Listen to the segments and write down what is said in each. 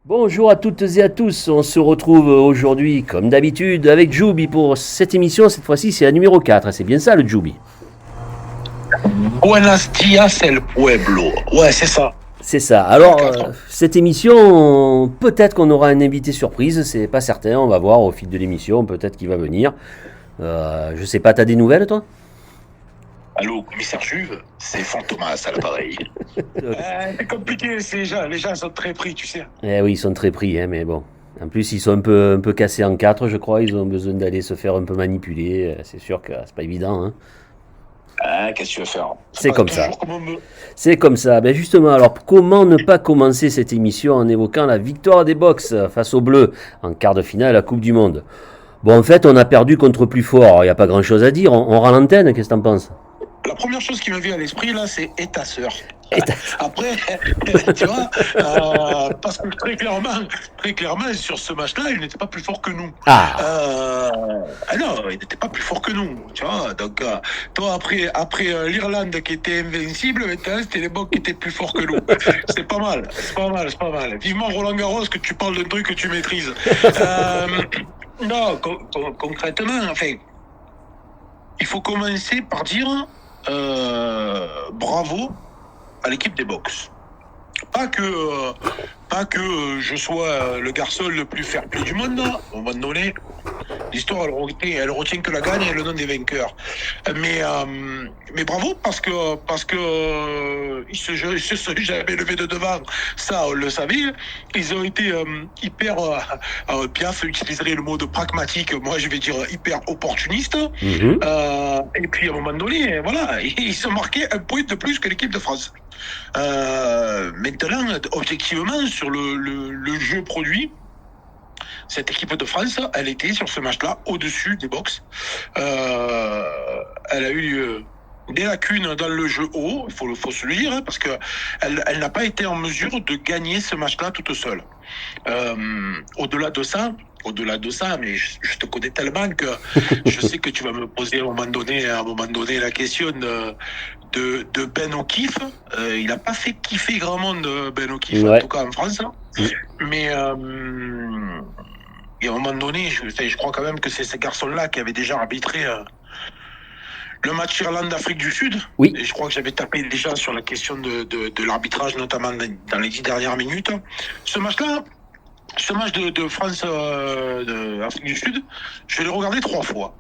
Bonjour à toutes et à tous, on se retrouve aujourd'hui comme d'habitude avec Joubi pour cette émission. Cette fois-ci c'est la numéro 4. C'est bien ça le Joubi? Buenos días, el pueblo. Ouais, c'est ça. C'est ça. C'est la Alors 4. cette émission, peut-être qu'on aura un invité surprise, c'est pas certain, on va voir au fil de l'émission, peut-être qu'il va venir. Je sais pas, t'as des nouvelles toi? Allô, commissaire Juve, c'est Fantomas à l'appareil. C'est compliqué, les gens sont très pris, tu sais. Eh oui, ils sont très pris, hein, mais bon. En plus, ils sont un peu cassés en quatre, je crois. Ils ont besoin d'aller se faire un peu manipuler. C'est sûr que c'est pas évident, hein. Qu'est-ce que tu veux faire? C'est Pas comme ça. toujours comme on veut. C'est comme ça. Ben justement, alors comment ne pas commencer cette émission en évoquant la victoire des Box face aux Bleus en quart de finale à la Coupe du Monde? Bon, en fait, on a perdu contre plus fort. Il n'y a pas grand-chose à dire. On rend l'antenne. Qu'est-ce que t'en penses? La première chose qui me vient à l'esprit, là, c'est « et ta sœur ». Et t'as- Après, tu vois, parce que très clairement, sur ce match-là, il n'était pas plus fort que nous. Ah, Non, il n'était pas plus fort que nous, tu vois. Donc, toi, après l'Irlande qui était invincible, maintenant, c'était les Bocs qui étaient plus forts que nous. C'est pas mal, c'est pas mal, c'est pas mal. Vivement Roland Garros que tu parles d'un truc que tu maîtrises. Non, concrètement, enfin, il faut commencer par dire bravo à l'équipe des Box. Pas que je sois le garçon le plus fair-play du monde. À un moment donné, l'histoire, elle retient que la gagne et le nom des vainqueurs. Mais bravo parce que ils se sont jamais levés de devant. Ça, on le savait. Ils ont été hyper, Piaf utiliserait le mot de pragmatique. Moi, je vais dire hyper opportuniste. mhm. Et puis à un moment donné, voilà, ils se marquaient un point de plus que l'équipe de France. Maintenant, objectivement, sur le jeu produit, cette équipe de France, elle était sur ce match-là au-dessus des Box. Elle a eu des lacunes dans le jeu haut, il faut se le dire, hein, parce qu'elle n'a pas été en mesure de gagner ce match-là toute seule. Au-delà de ça, mais je te connais tellement que je sais que tu vas me poser à un moment donné la question de Ben O'Keefe. Il n'a pas fait kiffer grand monde, Ben O'Keefe, en Ouais. tout cas en France. Mais et à un moment donné, je crois quand même que c'est ces garçons-là qui avaient déjà arbitré le match Irlande-Afrique du Sud. Oui. Et je crois que j'avais tapé déjà sur la question de l'arbitrage, notamment dans les 10 dernières minutes. Ce match de France Afrique du Sud, je l'ai regardé 3 fois.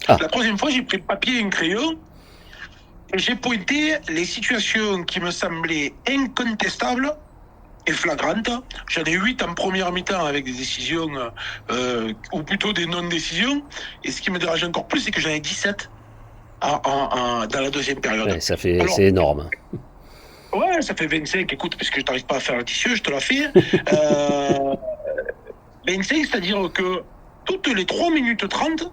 Ah. La troisième fois, j'ai pris le papier et un crayon et j'ai pointé les situations qui me semblaient incontestables et flagrantes. J'en ai 8 en première mi-temps avec des décisions, ou plutôt des non-décisions. Et ce qui me dérange encore plus, c'est que j'en ai 17 dans la deuxième période. Ouais, Alors, c'est énorme. ouais, ça fait 25. Écoute, parce que je n'arrive pas à faire l'addition, je te la fais. 25, c'est-à-dire que toutes les 3 minutes 30,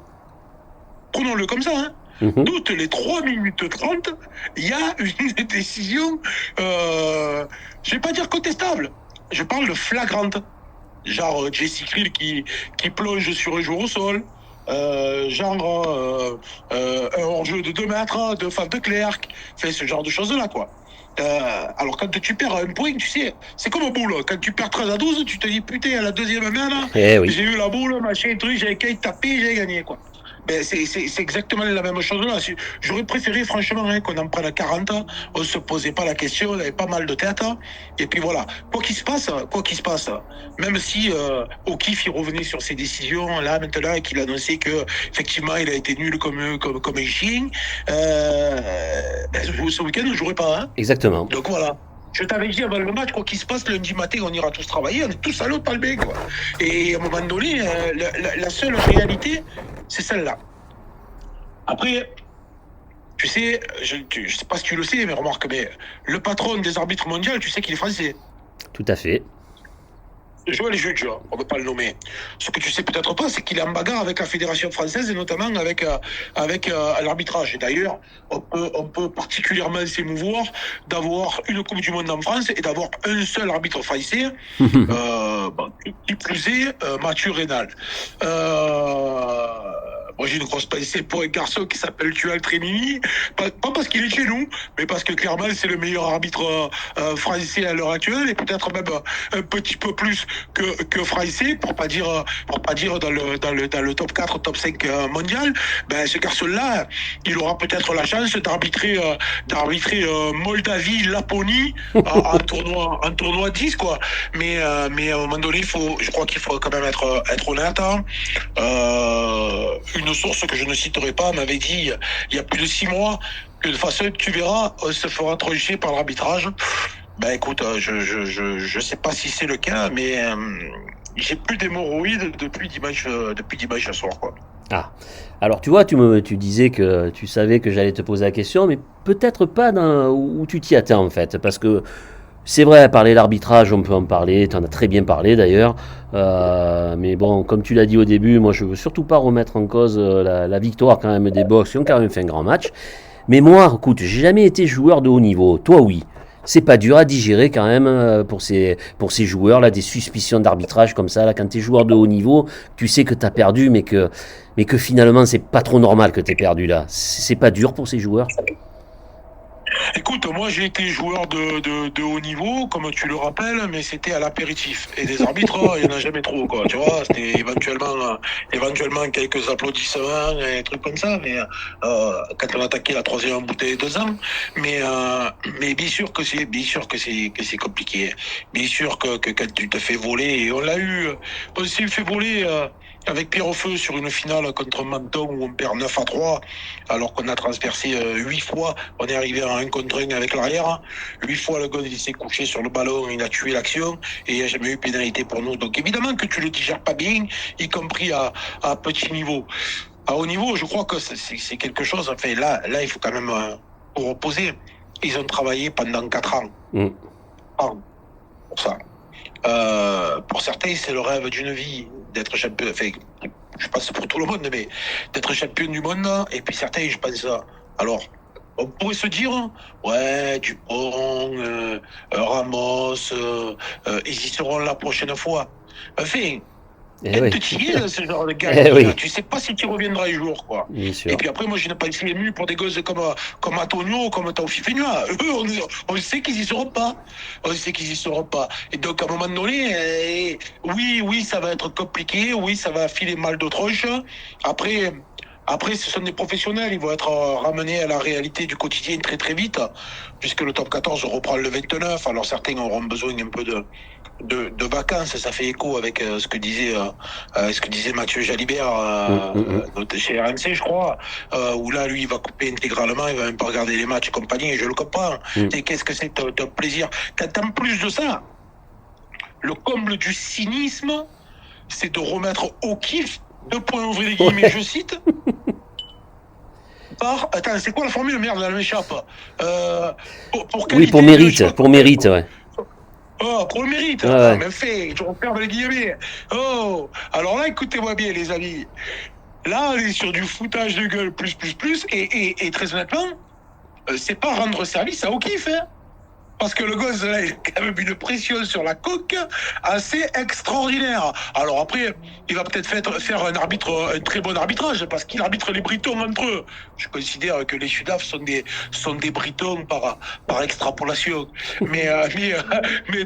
prenons-le comme ça, hein, Mhm. toutes les 3 minutes 30, il y a une décision, je vais pas dire contestable, je parle de flagrante. Genre Jesse Krill qui plonge sur un joueur au sol, un hors-jeu de 2 mètres, de faute de Clerc, fait ce genre de choses-là, quoi. Alors quand tu perds un point, tu sais, c'est comme au boule. Quand tu perds 13-12, tu te dis putain, à la deuxième main, là, Eh oui. j'ai eu la boule, machin, truc, j'avais qu'à y taper, j'ai gagné, quoi. Ben, c'est exactement la même chose là. J'aurais préféré franchement qu'on en prenne 40, on se posait pas la question, on avait pas mal de tête. Et puis voilà, quoi qu'il se passe, même si O'Keefe il revenait sur ses décisions là maintenant et qu'il annonçait que effectivement il a été nul comme un chien, ce week-end je jouerai pas. Hein. Exactement. Donc voilà. Je t'avais dit avant le match, quoi qu'il se passe, lundi matin, on ira tous travailler, on est tous à l'autre palmé, quoi. Et à un moment donné, la seule réalité, c'est celle-là. Après, tu sais, je sais pas si tu le sais, mais remarque, mais le patron des arbitres mondiaux, tu sais qu'il est français. Tout à fait. Joël Juge, on ne peut pas le nommer. Ce que tu sais peut-être pas, c'est qu'il est en bagarre avec la Fédération française et notamment avec l'arbitrage. Et d'ailleurs, on peut particulièrement s'émouvoir d'avoir une Coupe du Monde en France et d'avoir un seul arbitre français, qui plus est Mathieu Rénal. Moi, j'ai une grosse pensée pour un garçon qui s'appelle Tual Trémini. Pas parce qu'il est chez nous, mais parce que clairement, c'est le meilleur arbitre français à l'heure actuelle et peut-être même un petit peu plus que français, pour pas dire dans le top 4, top 5 mondial. Ben, ce garçon-là, il aura peut-être la chance d'arbitrer Moldavie, Laponie en tournoi 10, quoi. Mais à un moment donné, je crois qu'il faut quand même être honnête. Hein. Une source que je ne citerai pas m'avait dit il y a plus de 6 mois que de toute façon, tu verras, on se fera trancher par l'arbitrage. Ben écoute, je sais pas si c'est le cas, mais j'ai plus d'hémorroïdes depuis dimanche soir, quoi. Ah, alors tu vois, tu disais que tu savais que j'allais te poser la question, mais peut-être pas où tu t'y attends en fait, parce que c'est vrai, parler l'arbitrage, on peut en parler, tu en as très bien parlé d'ailleurs, mais bon, comme tu l'as dit au début, moi je veux surtout pas remettre en cause la victoire quand même des Box, qui ont quand même fait un grand match, mais moi, écoute, j'ai jamais été joueur de haut niveau, toi oui. C'est pas dur à digérer quand même pour ces joueurs là, des suspicions d'arbitrage comme ça là, quand t'es joueur de haut niveau, tu sais que t'as perdu mais que finalement c'est pas trop normal que t'aies perdu là. C'est pas dur pour ces joueurs. Écoute, moi j'ai été joueur de haut niveau, comme tu le rappelles, mais c'était à l'apéritif. Et des arbitres, il n'y en a jamais trop, quoi. Tu vois, c'était éventuellement quelques applaudissements, et trucs comme ça, mais quand on attaquait la troisième bouteille de 2 ans. Mais bien sûr que c'est compliqué. Bien sûr que quand tu te fais voler, et on s'est fait voler avec Pierre au feu sur une finale contre Menton où on perd 9-3, alors qu'on a transpercé 8 fois, on est arrivé à 1 contre 1 avec l'arrière. 8 fois, le gars, il s'est couché sur le ballon, il a tué l'action, et il n'y a jamais eu pénalité pour nous. Donc évidemment que tu le digères pas bien, y compris à petit niveau. À haut niveau, je crois que c'est quelque chose, enfin là, il faut quand même reposer. Ils ont travaillé pendant 4 ans. Pour ça. Pour certains, c'est le rêve d'une vie d'être champion. Enfin, je pense pour tout le monde, mais d'être champion du monde. Et puis certains, je pense. Alors, on pourrait se dire, ouais, Dupont, Ramos, ils y seront la prochaine fois. Enfin, Eh oui. tu y es, ce genre de gars. Oui. Tu sais pas si tu reviendras un jour, quoi. Bien sûr. Et puis après, moi, j'ai une pensée émue pour des gosses comme Antonio, comme Taoufik Fenua. Eux, on sait qu'ils y seront pas. On sait qu'ils y seront pas. Et donc, à un moment donné, oui, ça va être compliqué. Oui, ça va filer mal de tronche. Après, ce sont des professionnels, ils vont être ramenés à la réalité du quotidien très très vite, puisque le top 14 reprend le 29. Alors certains auront besoin un peu de vacances. Ça fait écho avec ce que disait Mathieu Jalibert chez RMC, je crois, où là, lui, il va couper intégralement, il va même pas regarder les matchs et compagnie, et je le comprends. Et qu'est-ce que c'est ton plaisir? En plus de ça, le comble du cynisme, c'est de remettre au kiff, 2 points ouvrés les guillemets, je cite. Attends, c'est quoi la formule? Merde, elle m'échappe. Oui, pour mérite, ouais. Oh, pour le mérite. Ouais. Ah, mais fait, je referme les guillemets. Oh, alors là, écoutez-moi bien, les amis. Là, on est sur du foutage de gueule plus. Et très honnêtement, c'est pas rendre service à O'Keefe, hein. Parce que le gosse, là, il a quand même une pression sur la coque assez extraordinaire. Alors après, il va peut-être faire un très bon arbitrage, parce qu'il arbitre les Britons entre eux. Je considère que les Sudaf sont des Britons par extrapolation. Mais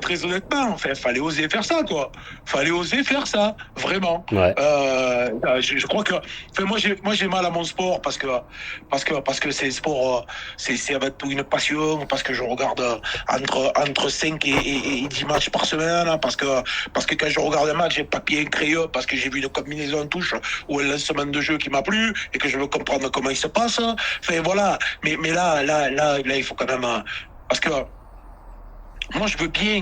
très honnêtement, enfin, fallait oser faire ça, quoi. Fallait oser faire ça, vraiment. Ouais. Je crois que, enfin, moi j'ai mal à mon sport parce que c'est le sport, c'est avant tout une passion, parce que je regarde entre 5 et 10 matchs par semaine, hein, parce que quand je regarde un match, j'ai papier et crayon, parce que j'ai vu une combinaison en touche ou un lancement de jeu qui m'a plu et que je veux comprendre comment il se passe. Enfin voilà, mais là, il faut quand même, parce que moi je veux bien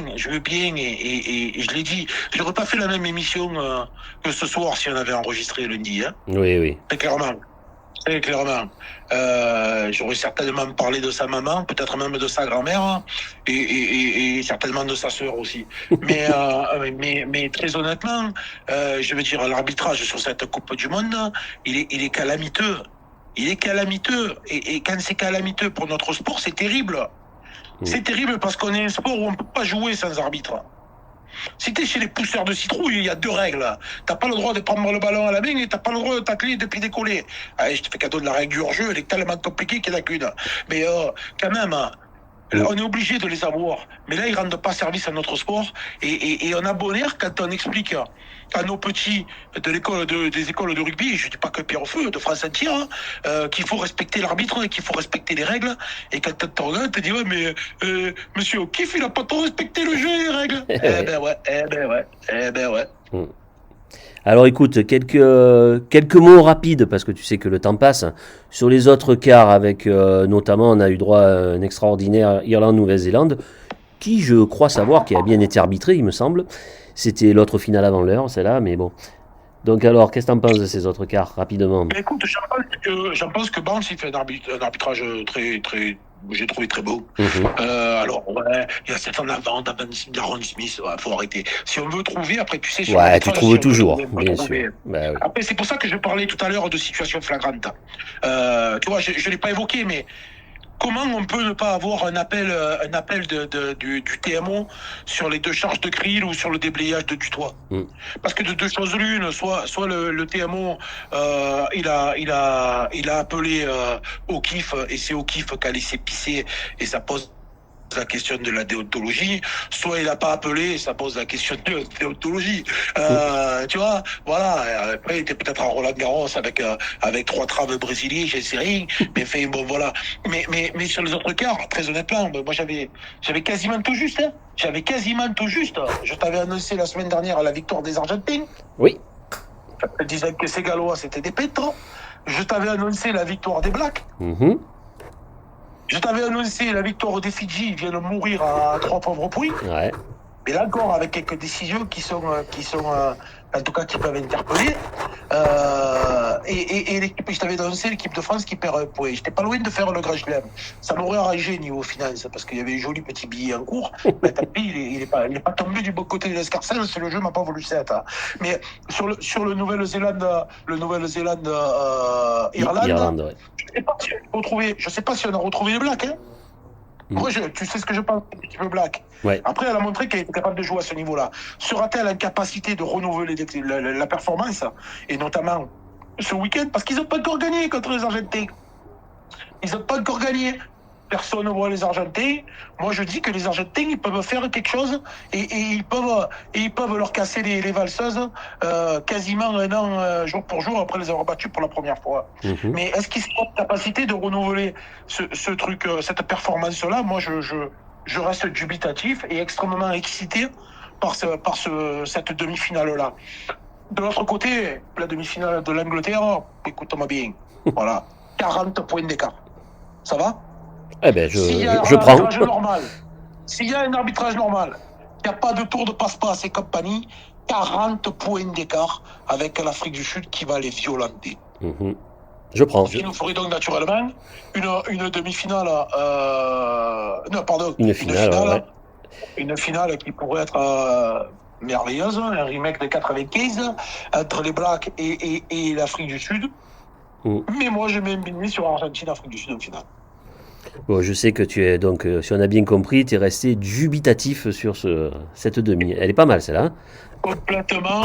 et je l'ai dit, j'aurais pas fait la même émission que ce soir si on avait enregistré lundi, hein. Oui. Très clairement. J'aurais certainement parlé de sa maman, peut-être même de sa grand-mère, et certainement de sa sœur aussi. Mais très honnêtement, je veux dire, l'arbitrage sur cette Coupe du Monde, il est calamiteux. Il est calamiteux. Et quand c'est calamiteux pour notre sport, c'est terrible. C'est terrible parce qu'on est un sport où on ne peut pas jouer sans arbitre. Si t'es chez les pousseurs de citrouille, il y a 2 règles. T'as pas le droit de prendre le ballon à la main et t'as pas le droit de tacler et de pied décoller. Allez, je te fais cadeau de la règle du hors-jeu, elle est tellement compliquée qu'il n'y en a qu'une. Mais quand même, là, on est obligé de les avoir. Mais là, ils rendent pas service à notre sport. Et on a bon air quand on explique à nos petits de l'école des écoles de rugby, je dis pas que Pierre Feu, de France entière, qu'il faut respecter l'arbitre et qu'il faut respecter les règles. Et quand tu regardes, tu te dis ouais, mais monsieur O'Keefe, il a pas trop respecté le jeu et les règles. Eh ben ouais. Alors écoute, quelques mots rapides, parce que tu sais que le temps passe, sur les autres quarts, avec notamment, on a eu droit à un extraordinaire Irlande-Nouvelle-Zélande, qui je crois savoir, qui a bien été arbitré, il me semble. C'était l'autre finale avant l'heure, celle-là, mais bon. Donc alors, qu'est-ce que t'en penses de ces autres quarts, rapidement? Mais écoute, j'en pense que Barnes, il fait un arbitrage très, j'ai trouvé très beau. Alors, ouais, il y a cette en avant d'Aaron Smith, ouais, faut arrêter. Si on veut trouver, après, tu sais, sur Ouais, tu trouves si toujours, trouver, bien sûr. Bah, oui. Après, c'est pour ça que je parlais tout à l'heure de situation flagrante. Tu vois, je ne l'ai pas évoqué, mais comment on peut ne pas avoir un appel du TMO sur les 2 charges de Krill ou sur le déblayage de Dutoit? Parce que de 2 choses l'une, soit le TMO il a appelé O'Keefe et c'est O'Keefe qui a laissé pisser et ça pose la question de la déontologie, soit il n'a pas appelé et ça pose la question de la déontologie. Tu vois, voilà. Après, il était peut-être en Roland Garros avec 3 traves brésiliens, je sais rien. Mais enfin, bon, voilà. Mais sur les autres quarts, très honnêtement, moi j'avais quasiment tout juste. Hein. J'avais quasiment tout juste. Je t'avais annoncé la semaine dernière la victoire des Argentins. Oui. Je disais que ces Gallois c'était des pétros. Je t'avais annoncé la victoire des Blacks. Je t'avais annoncé la victoire des Fidji, ils viennent mourir à 3 pauvres points. Ouais. Mais là encore, avec quelques décisions qui sont en tout cas, qui peuvent interpeller. Et l'équipe, je t'avais annoncé l'équipe de France qui perd un point. J'étais pas loin de faire le grand chelem. Ça m'aurait arrangé niveau finance, parce qu'il y avait un joli petit billet en cours. Mais tant pis, il est pas tombé du bon côté de l'escarcelle, c'est le jeu m'a pas voulu ça. Mais sur le Nouvelle-Zélande, Irlande, ouais. je sais pas si on a retrouvé les Blacks, hein. Moi, tu sais ce que je pense un petit peu Black. Ouais. Après, elle a montré qu'elle était capable de jouer à ce niveau-là. Sera-t-elle en capacité de renouveler la performance, et notamment ce week-end, parce qu'ils n'ont pas encore gagné contre les Argentins. Ils n'ont pas encore gagné. Personne ne voit les Argentins. Moi, je dis que les Argentins, ils peuvent faire quelque chose et ils peuvent leur casser les valseuses quasiment un an, jour pour jour, après les avoir battus pour la première fois. Mais est-ce qu'ils sont en capacité de renouveler ce truc, cette performance-là? Moi, je reste dubitatif et extrêmement excité par cette demi-finale-là. De l'autre côté, la demi-finale de l'Angleterre, écoute-moi bien, voilà, 40 points d'écart. Ça va? Eh ben, je prends. S'il y a un arbitrage normal, il n'y a pas de tour de passe-passe et compagnie, 40 points d'écart avec l'Afrique du Sud qui va les violenter. Je prends. Il nous ferait donc naturellement une demi-finale. Non, pardon. Une finale qui pourrait être merveilleuse, un remake de 95 entre les Blacks et l'Afrique du Sud. Mais moi, je mets mis sur Argentine-Afrique du Sud en finale. Bon, je sais que tu es donc, si on a bien compris, tu es resté dubitatif sur cette demi. Elle est pas mal celle-là. Hein. Complètement,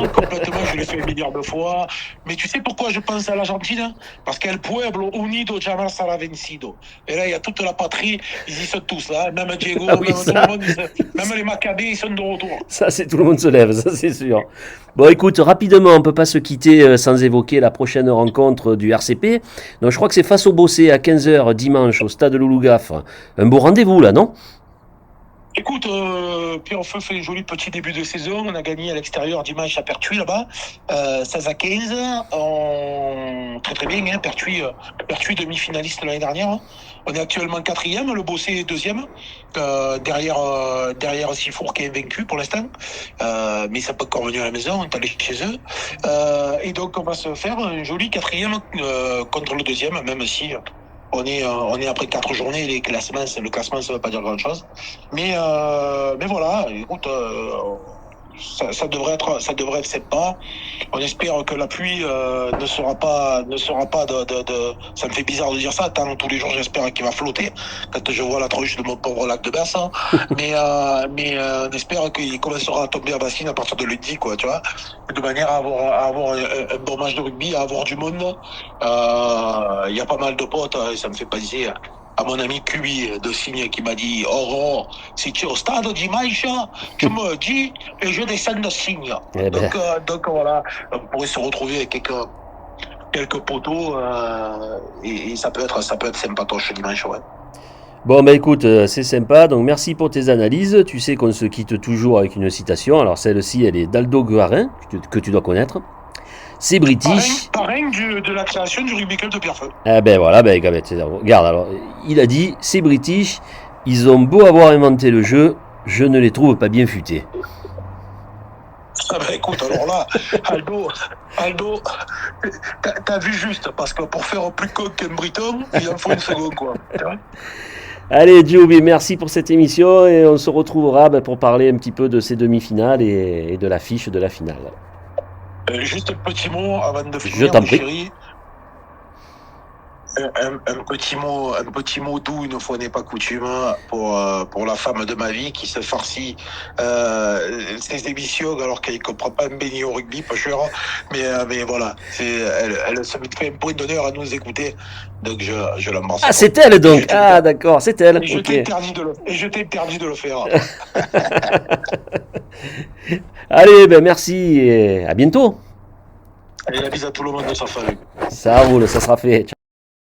je l'ai fait 1 milliard de fois. Mais tu sais pourquoi je pense à l'Argentine? Parce qu'elle pueblo unido jamás será vencido. Et là, il y a toute la patrie, ils y sont tous là. Même Diego, même tout le monde, même les Maccabées, ils sont de retour. Ça, c'est tout le monde se lève, ça c'est sûr. Bon, écoute, rapidement, on peut pas se quitter sans évoquer la prochaine rencontre du RCP. Donc, je crois que c'est face au Bossé à 15h dimanche au stade Loulou-Gaffre. Un beau rendez-vous là, non? Écoute, Pierre Feu fait un joli petit début de saison. On a gagné à l'extérieur dimanche à Pertuis là-bas, 16-15. Très bien, hein, Pertuis demi-finaliste l'année dernière. On est actuellement 4e, le Bossé est 2e, derrière Sifour qui est invaincu pour l'instant. Mais ça peut encore venir à la maison, on est allé chez eux. Et donc on va se faire un joli 4e contre le 2e, même si... On est après 4 journées, le classement, ça ne veut pas dire grand-chose. Mais voilà, écoute, ça devrait être sympa. On espère que la pluie ne sera pas ça me fait bizarre de dire ça, tant tous les jours j'espère qu'il va flotter quand je vois la truche de mon pauvre lac de Basse, hein. mais on espère qu'il commencera à tomber à bassine à partir de lundi, quoi, tu vois, de manière à avoir un bon match de rugby, à avoir du monde. Il y a pas mal de potes et ça me fait penser à mon ami Cubi de Signe qui m'a dit oh, si tu es au stade dimanche, tu me dis et je descends de Signe. Eh ben. Donc voilà, on pourrait se retrouver avec quelques poteaux et ça peut être sympatoche dimanche, ouais. Bon, bah écoute, c'est sympa, donc merci pour tes analyses. Tu sais qu'on se quitte toujours avec une citation. Alors celle-ci, elle est d'Aldo Guarin, que tu dois connaître. C'est british. Parrain de la création du rugby club de Pierrefeu. Ah ben voilà, ben regarde, alors, il a dit, c'est british, ils ont beau avoir inventé le jeu, je ne les trouve pas bien futés. Ah ben écoute, alors là, Aldo, t'as vu juste, parce que pour faire plus con qu'un Briton, il en faut une seconde, quoi. Allez, Giubi, merci pour cette émission et on se retrouvera pour parler un petit peu de ces demi-finales et de l'affiche de la finale. Juste un petit mot avant de finir, Je t'en prie. chérie. Un petit mot doux, une fois n'est pas coutume, pour la femme de ma vie qui se farcit ses émissions alors qu'elle ne comprend pas un béni au rugby, pas cher. Mais voilà, elle se fait un point d'honneur à nous écouter, donc je l'embrasse. Ah, c'est elle donc. Ah, d'accord, c'est elle. Et je t'interdis de le faire. Allez, ben merci et à bientôt. Et la bise à tout le monde de sa famille. Ça roule, ça sera fait. Ciao.